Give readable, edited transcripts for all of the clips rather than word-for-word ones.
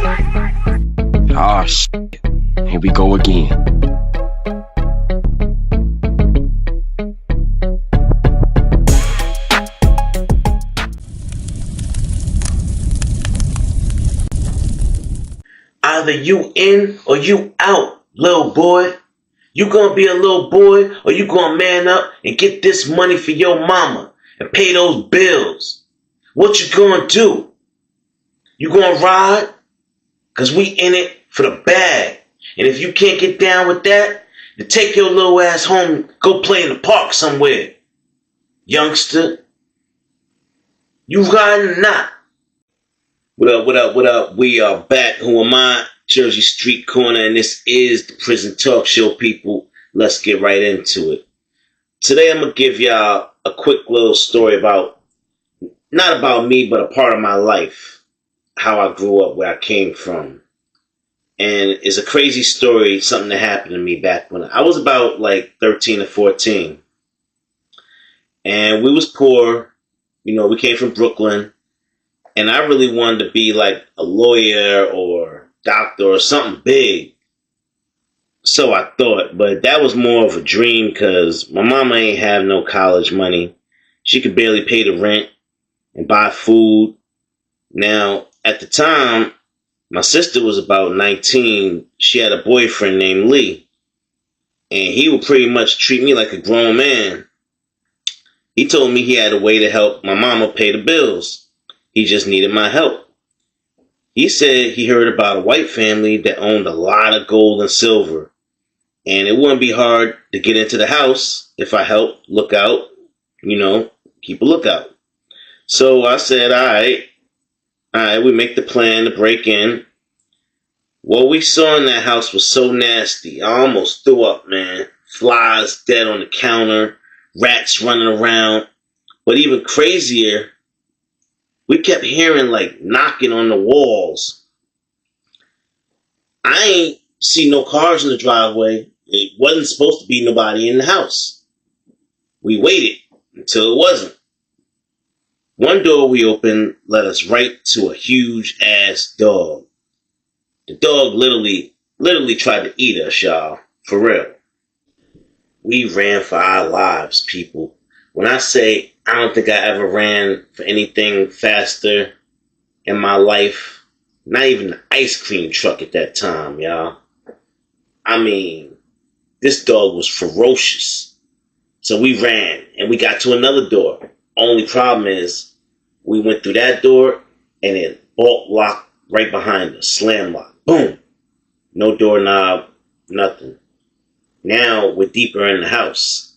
Ah, shit. Here we go again. Either you in or you out, little boy. You gonna be a little boy or you gonna man up and get this money for your mama and pay those bills. What you gonna do? You gonna ride? Cause we in it for the bag. And if you can't get down with that, then take your little ass home, go play in the park somewhere. Youngster. You riding or not? What up, what up, what up? We are back. Who am I? Jersey Street Corner, and this is the Prison Talk Show, people. Let's get right into it. Today I'm going to give y'all a quick little story about, not about me, but a part of my life. How I grew up, where I came from. And it's a crazy story, something that happened to me back when I was about like 13 or 14. And we was poor. You know, we came from Brooklyn. And I really wanted to be like a lawyer or doctor or something big. So I thought, but that was more of a dream because my mama ain't have no college money. She could barely pay the rent and buy food. Now, at the time, my sister was about 19. She had a boyfriend named Lee. And he would pretty much treat me like a grown man. He told me he had a way to help my mama pay the bills. He just needed my help. He said he heard about a white family that owned a lot of gold and silver. And it wouldn't be hard to get into the house if I helped look out, keep a lookout. So I said, all right, we make the plan to break in. What we saw in that house was so nasty. I almost threw up, man. Flies dead on the counter, rats running around. But even crazier, we kept hearing like knocking on the walls. I ain't see no cars in the driveway. It wasn't supposed to be nobody in the house. We waited until it wasn't. One door we opened led us right to a huge ass dog. The dog literally tried to eat us, y'all. For real. We ran for our lives, people. When I say I don't think I ever ran for anything faster in my life, not even the ice cream truck at that time, y'all. I mean, this dog was ferocious. So we ran and we got to another door. Only problem is we went through that door and it bolt locked right behind us. Slam lock. Boom. No doorknob. Nothing. Now we're deeper in the house.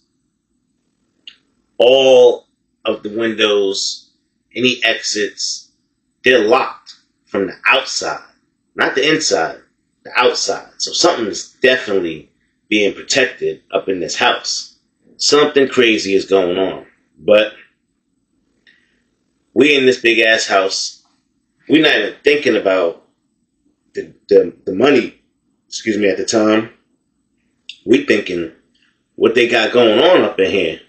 All of the windows, any exits, they're locked from the outside. Not the inside, the outside. So something is definitely being protected up in this house. Something crazy is going on. But we in this big ass house, we're not even thinking about the money, at the time. We thinking what they got going on up in here.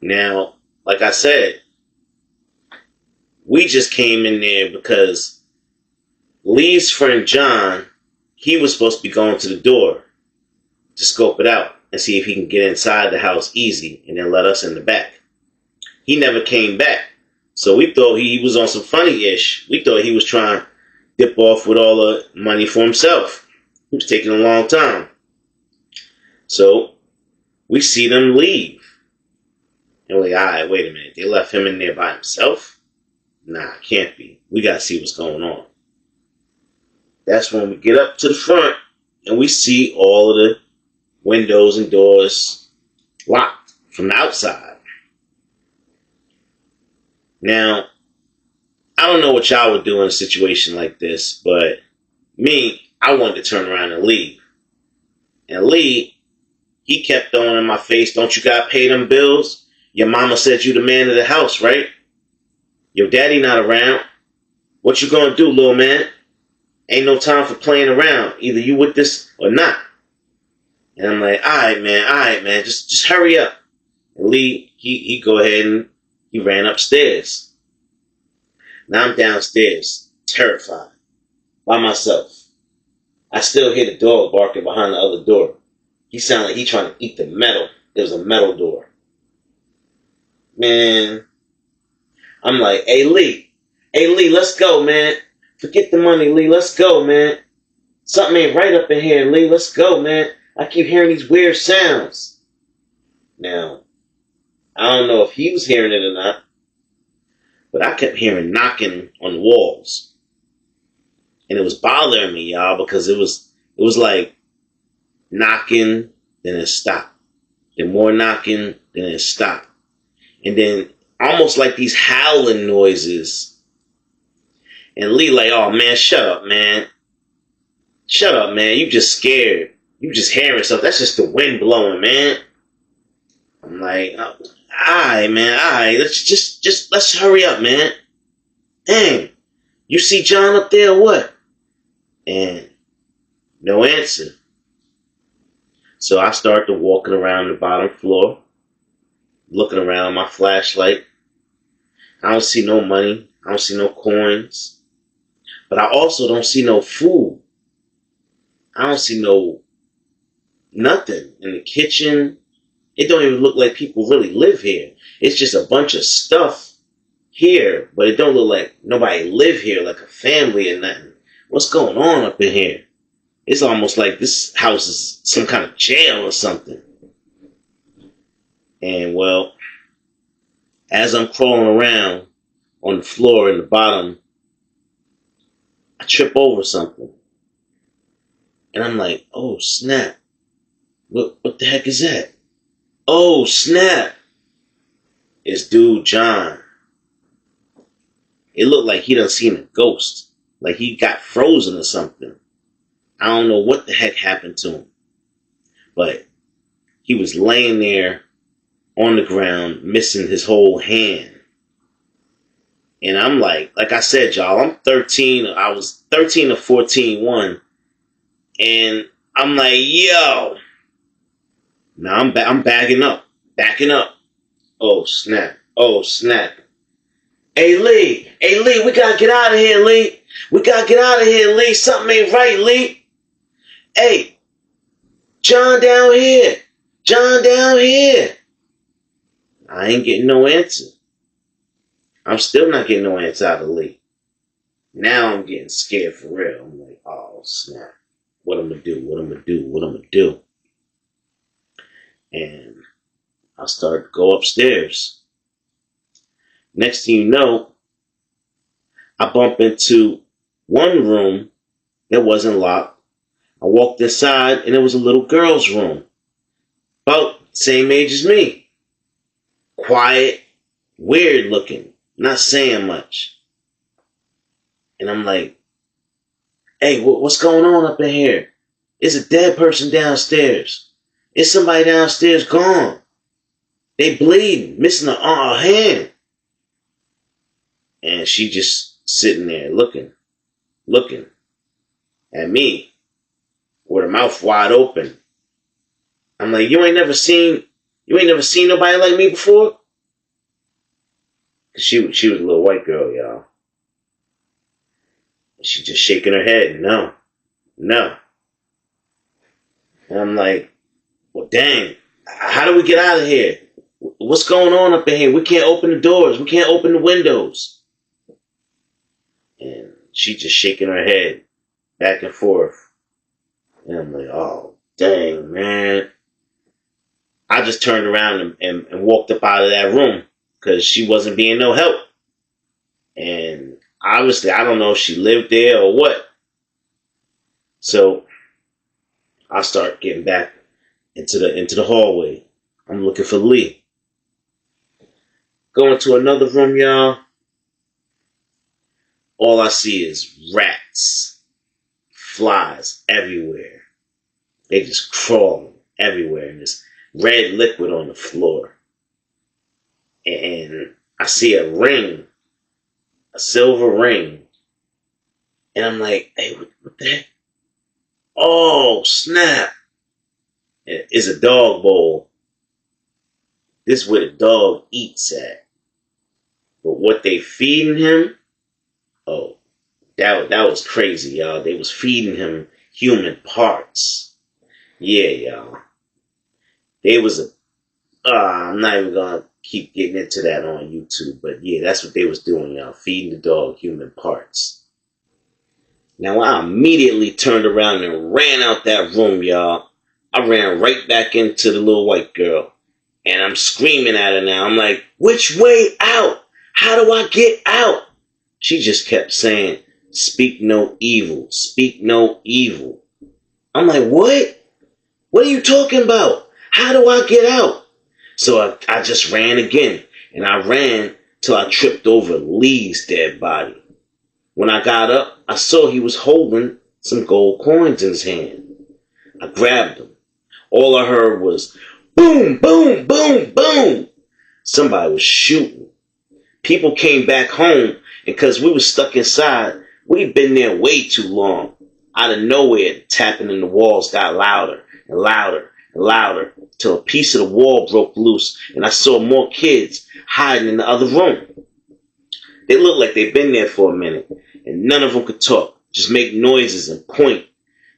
Now, like I said, we just came in there because Lee's friend John, he was supposed to be going to the door to scope it out and see if he can get inside the house easy and then let us in the back. He never came back. So we thought he was on some funny-ish. We thought he was trying to dip off with all the money for himself. He was taking a long time. So we see them leave. And we're like, all right, wait a minute. They left him in there by himself? Nah, can't be. We got to see what's going on. That's when we get up to the front and we see all of the windows and doors locked from the outside. Now, I don't know what y'all would do in a situation like this, but me, I wanted to turn around and leave. And Lee, he kept throwing in my face, don't you gotta pay them bills? Your mama said you the man of the house, right? Your daddy not around. What you gonna do, little man? Ain't no time for playing around. Either you with this or not. And I'm like, all right, man. Just hurry up. And Lee, he go ahead and he ran upstairs. Now I'm downstairs, terrified. by myself. I still hear the dog barking behind the other door. He sounded like he trying to eat the metal. It was a metal door. Man, I'm like, hey Lee, let's go, man. Forget the money, Lee, let's go, man. Something ain't right up in here, Lee, let's go, man. I keep hearing these weird sounds. Now, I don't know if he was hearing it or not, but I kept hearing knocking on the walls. And it was bothering me, y'all, because it was like knocking, then it stopped. Then more knocking, then it stopped. And then almost like these howling noises. And Lee like, oh man, shut up, man. Shut up, man. You just scared. You just hearing stuff. That's just the wind blowing, man. I'm like, all right, man, all right. Let's hurry up, man. Dang, you see John up there or what? And no answer. So I started walking around the bottom floor, looking around my flashlight. I don't see no money. I don't see no coins. But I also don't see no food. I don't see no nothing in the kitchen. It don't even look like people really live here. It's just a bunch of stuff here, but it don't look like nobody live here, like a family or nothing. What's going on up in here? It's almost like this house is some kind of jail or something. And well, as I'm crawling around on the floor in the bottom, I trip over something. And I'm like, oh snap. What the heck is that? Oh snap. It's dude John. It looked like he done seen a ghost. Like he got frozen or something. I don't know what the heck happened to him. But he was laying there on the ground, missing his whole hand. And I'm like I said, y'all, I'm 13. I was 13 or 14 one. And I'm like, yo. Now I'm backing up. Oh, snap. Hey, Lee, we gotta get out of here, Lee. Something ain't right, Lee. Hey, John down here. I ain't getting no answer. I'm still not getting no answer out of Lee. Now I'm getting scared for real. I'm like, oh, snap. What I'm gonna do? And I start to go upstairs. Next thing you know, I bump into one room that wasn't locked. I walked inside and it was a little girl's room. About the same age as me. Quiet, weird looking, not saying much. And I'm like, hey, what's going on up in here? There's a dead person downstairs. There's somebody downstairs gone. They bleeding, missing a hand. And she just sitting there looking at me with her mouth wide open. I'm like, you ain't never seen nobody like me before? She was a little white girl, y'all. She just shaking her head, no. And I'm like, well, dang, how do we get out of here? What's going on up in here? We can't open the doors. We can't open the windows. And she just shaking her head back and forth. And I'm like, oh, dang, man. I just turned around and walked up out of that room because she wasn't being no help. And obviously, I don't know if she lived there or what. So I start getting back into the hallway. I'm looking for Lee. Going to another room, y'all. All I see is rats, flies everywhere. They just crawling everywhere, and there's red liquid on the floor. And I see a ring, a silver ring. And I'm like, hey, what the heck? Oh, snap. It's a dog bowl. This is where the dog eats at. But what they feeding him? Oh, That was crazy, y'all. They was feeding him human parts. Yeah, y'all. They was a. I'm not even gonna keep getting into that on YouTube, but yeah, that's what they was doing, y'all. Feeding the dog human parts. Now I immediately turned around and ran out that room, y'all. I ran right back into the little white girl. And I'm screaming at her now. I'm like, which way out? How do I get out? She just kept saying, speak no evil. Speak no evil. I'm like, what? What are you talking about? How do I get out? So I just ran again. And I ran till I tripped over Lee's dead body. When I got up, I saw he was holding some gold coins in his hand. I grabbed them. All I heard was boom, boom, boom, boom. Somebody was shooting. People came back home, and because we were stuck inside, we'd been there way too long. Out of nowhere, the tapping in the walls got louder and louder and louder till a piece of the wall broke loose, and I saw more kids hiding in the other room. They looked like they'd been there for a minute, and none of them could talk, just make noises and point.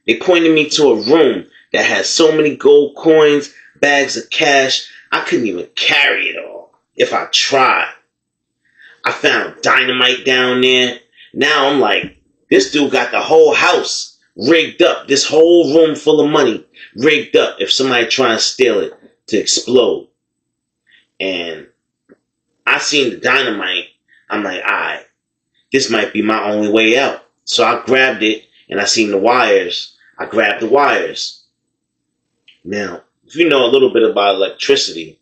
They pointed me to a room that had so many gold coins, bags of cash, I couldn't even carry it all if I tried. I found dynamite down there. Now I'm like, this dude got the whole house rigged up, this whole room full of money rigged up if somebody try and steal it to explode. And I seen the dynamite. I'm like, alright, this might be my only way out. So I grabbed it and I seen the wires. I grabbed the wires. Now, if you know a little bit about electricity,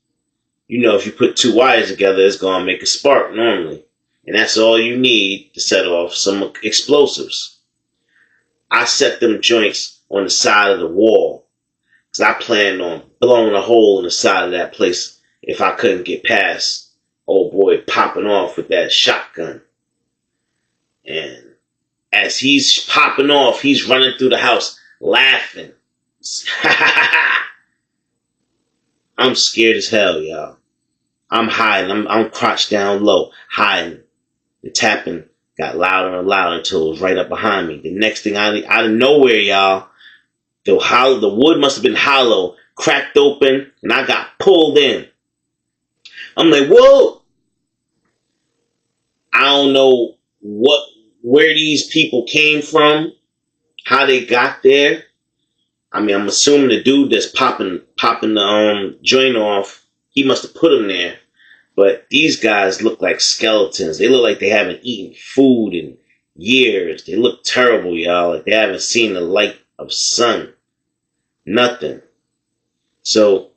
you know if you put two wires together, it's going to make a spark normally. And that's all you need to set off some explosives. I set them joints on the side of the wall because I planned on blowing a hole in the side of that place if I couldn't get past old boy popping off with that shotgun. And as he's popping off, he's running through the house laughing. I'm scared as hell, y'all. I'm hiding. I'm crouched down low, hiding. The tapping got louder and louder until it was right up behind me. The next thing, out of nowhere, y'all, the wood must have been hollow, cracked open, and I got pulled in. I'm like, whoa! I don't know where these people came from, how they got there. I mean, I'm assuming the dude that's popping the joint off, he must have put them there. But these guys look like skeletons. They look like they haven't eaten food in years. They look terrible, y'all. Like they haven't seen the light of sun. Nothing. So,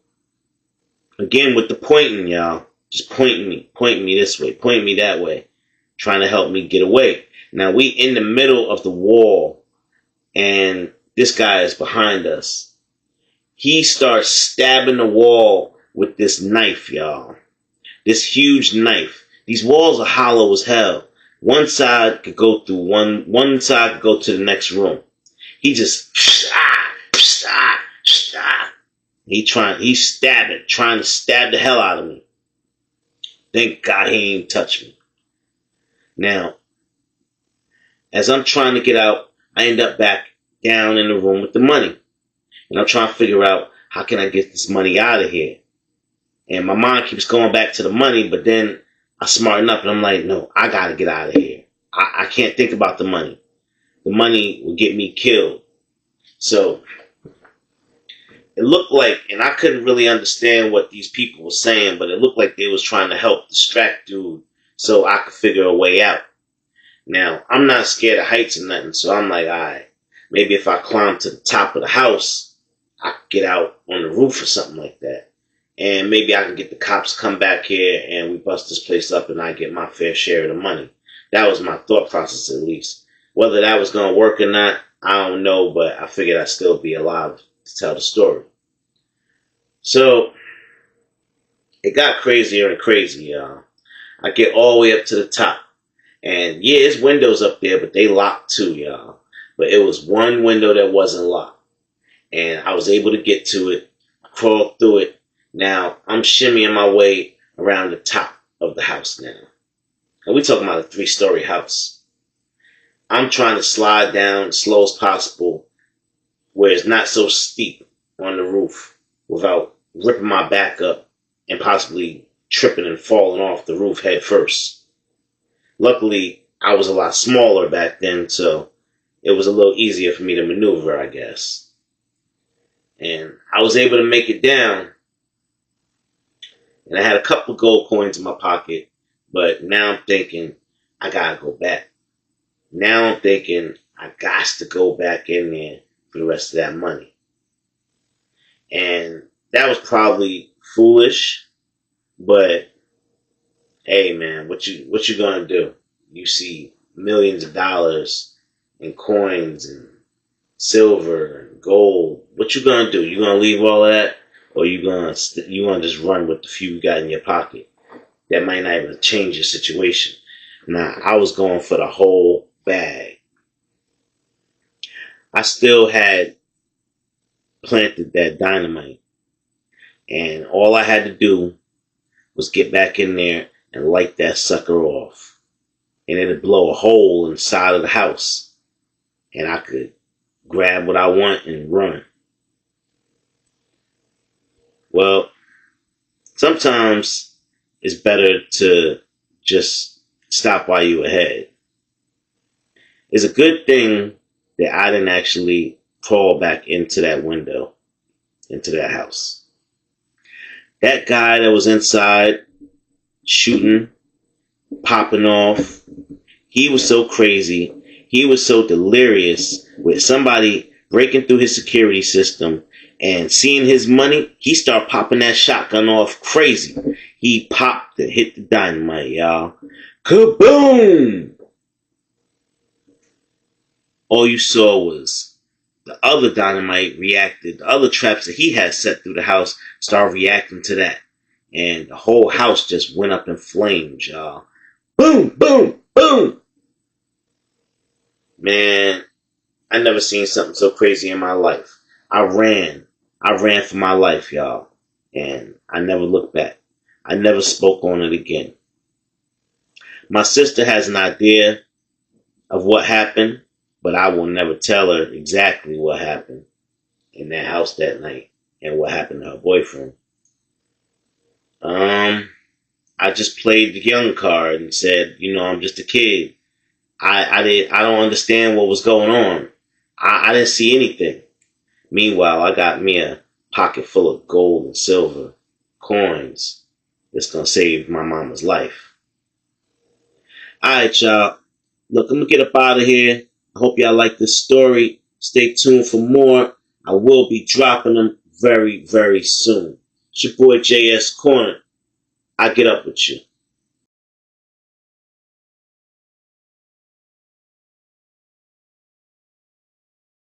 again, with the pointing, y'all, just pointing me this way, pointing me that way, trying to help me get away. Now, we in the middle of the wall, and this guy is behind us. He starts stabbing the wall with this knife, y'all. This huge knife. These walls are hollow as hell. One side could go through one side could go to the next room. He just he's stabbing, trying to stab the hell out of me. Thank God he ain't touch me. Now, as I'm trying to get out, I end up back down in the room with the money. And I'm trying to figure out how can I get this money out of here. And my mind keeps going back to the money, but then I smarten up and I'm like, no, I got to get out of here. I can't think about the money. The money will get me killed. So it looked like, and I couldn't really understand what these people were saying, but it looked like they was trying to help distract dude so I could figure a way out. Now, I'm not scared of heights or nothing, so I'm like, all right, maybe if I climb to the top of the house, I could get out on the roof or something like that. And maybe I can get the cops to come back here and we bust this place up and I get my fair share of the money. That was my thought process, at least. Whether that was going to work or not, I don't know, but I figured I'd still be alive to tell the story. So, it got crazier and crazier, y'all. I get all the way up to the top. And yeah, there's windows up there, but they locked too, y'all. But it was one window that wasn't locked. And I was able to get to it, crawl through it. Now, I'm shimmying my way around the top of the house now. And we're talking about a 3-story house. I'm trying to slide down as slow as possible where it's not so steep on the roof without ripping my back up and possibly tripping and falling off the roof head first. Luckily, I was a lot smaller back then, so it was a little easier for me to maneuver, I guess. And I was able to make it down, and I had a couple of gold coins in my pocket, but now I'm thinking, I gotta go back. Now I'm thinking, I got to go back in there for the rest of that money. And that was probably foolish, but hey man, what you gonna do? You see millions of dollars in coins and silver and gold. What you gonna do? You gonna leave all of that, or you gonna just run with the few you got in your pocket? That might not even change your situation. Nah, I was going for the whole bag. I still had planted that dynamite, and all I had to do was get back in there and light that sucker off, and it'd blow a hole inside of the house, and I could grab what I want and run. Well, sometimes it's better to just stop while you're ahead. It's a good thing that I didn't actually crawl back into that window, into that house. That guy that was inside shooting, popping off, he was so crazy. He was so delirious with somebody breaking through his security system and seeing his money. He started popping that shotgun off crazy. He popped and hit the dynamite, y'all. Kaboom! All you saw was the other dynamite reacted. The other traps that he had set through the house started reacting to that. And the whole house just went up in flames, y'all. Boom, boom, boom! Man, I never seen something so crazy in my life. I ran for my life, y'all. And I never looked back. I never spoke on it again. My sister has an idea of what happened, but I will never tell her exactly what happened in that house that night and what happened to her boyfriend. I just played the young card and said, I'm just a kid. I don't understand what was going on. I didn't see anything. Meanwhile, I got me a pocket full of gold and silver coins that's gonna save my mama's life. Alright, y'all. Look, I'm gonna get up out of here. I hope y'all like this story. Stay tuned for more. I will be dropping them very, very soon. It's your boy JS Corner. I get up with you.